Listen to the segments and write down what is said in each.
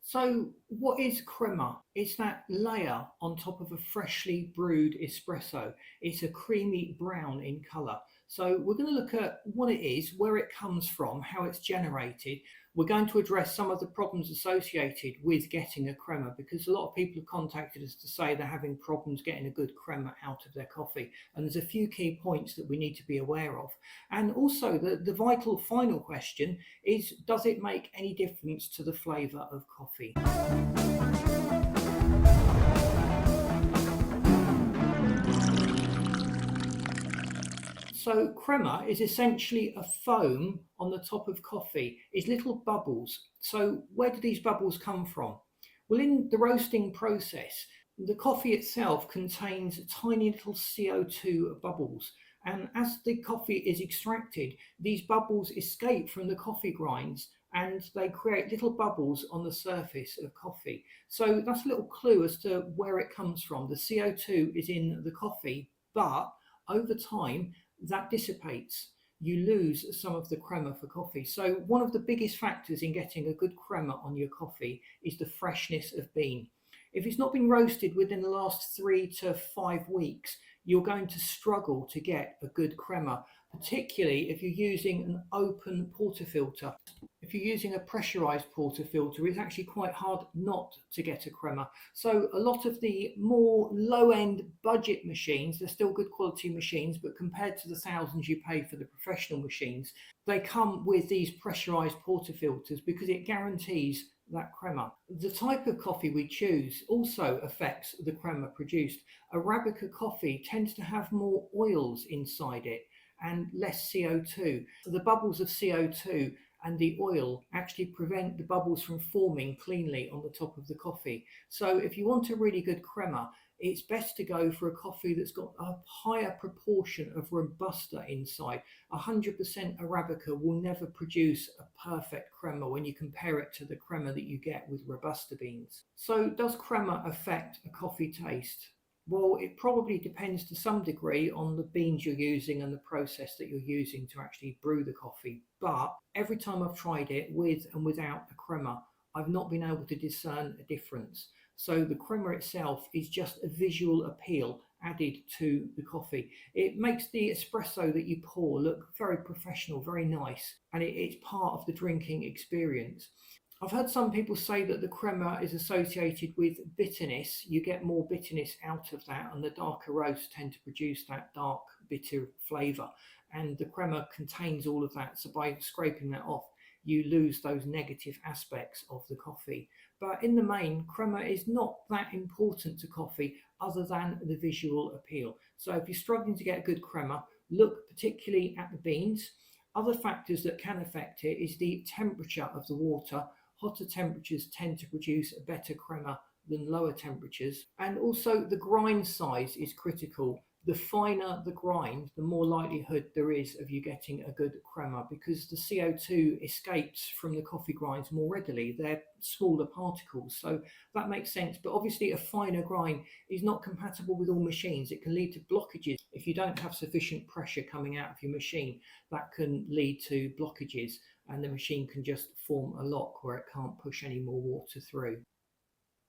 So what is crema? It's that layer on top of a freshly brewed espresso. It's a creamy brown in colour. So we're going to look at what it is, where it comes from, how it's generated. We're going to address some of the problems associated with getting a crema because a lot of people have contacted us to say they're having problems getting a good crema out of their coffee. And there's a few key points that we need to be aware of. And also the vital final question is, does it make any difference to the flavour of coffee? So crema is essentially a foam on the top of coffee. It's little bubbles. So where do these bubbles come from? Well, in the roasting process, the coffee itself contains tiny little CO2 bubbles. And as the coffee is extracted, these bubbles escape from the coffee grinds and they create little bubbles on the surface of coffee. So that's a little clue as to where it comes from. The CO2 is in the coffee, but over time, that dissipates. You lose some of the crema for coffee. So one of the biggest factors in getting a good crema on your coffee is the freshness of bean. If it's not been roasted within the last 3 to 5 weeks, you're going to struggle to get a good crema, particularly if you're using an open portafilter. If you're using a pressurized portafilter, it's actually quite hard not to get a crema. So a lot of the more low-end budget machines, they're still good quality machines, but compared to the thousands you pay for the professional machines, they come with these pressurized portafilters because it guarantees that crema. The type of coffee we choose also affects the crema produced. Arabica coffee tends to have more oils inside it and less CO2. So the bubbles of CO2 and the oil actually prevent the bubbles from forming cleanly on the top of the coffee. So if you want a really good crema, it's best to go for a coffee that's got a higher proportion of Robusta inside. 100% Arabica will never produce a perfect crema when you compare it to the crema that you get with Robusta beans. So does crema affect a coffee taste? Well, it probably depends to some degree on the beans you're using and the process that you're using to actually brew the coffee. But every time I've tried it with and without a crema, I've not been able to discern a difference. So the crema itself is just a visual appeal added to the coffee. It makes the espresso that you pour look very professional, very nice, and it's part of the drinking experience. I've heard some people say that the crema is associated with bitterness. You get more bitterness out of that, and the darker roasts tend to produce that dark, bitter flavour. And the crema contains all of that. So by scraping that off, you lose those negative aspects of the coffee. But in the main, crema is not that important to coffee other than the visual appeal. So if you're struggling to get a good crema, look particularly at the beans. Other factors that can affect it is the temperature of the water. Hotter temperatures tend to produce a better crema than lower temperatures. And also the grind size is critical. The finer the grind, the more likelihood there is of you getting a good crema because the CO2 escapes from the coffee grinds more readily. They're smaller particles, so that makes sense. But obviously a finer grind is not compatible with all machines. It can lead to blockages. If you don't have sufficient pressure coming out of your machine, that can lead to blockages and the machine can just form a lock where it can't push any more water through.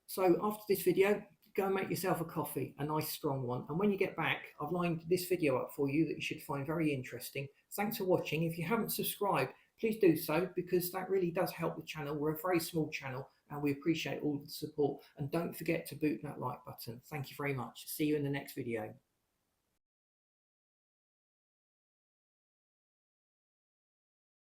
So after this video, go and make yourself a coffee, a nice strong one. And when you get back, I've lined this video up for you that you should find very interesting. Thanks for watching. If you haven't subscribed, please do so because that really does help the channel. We're a very small channel and we appreciate all of the support. And don't forget to boot that like button. Thank you very much. See you in the next video.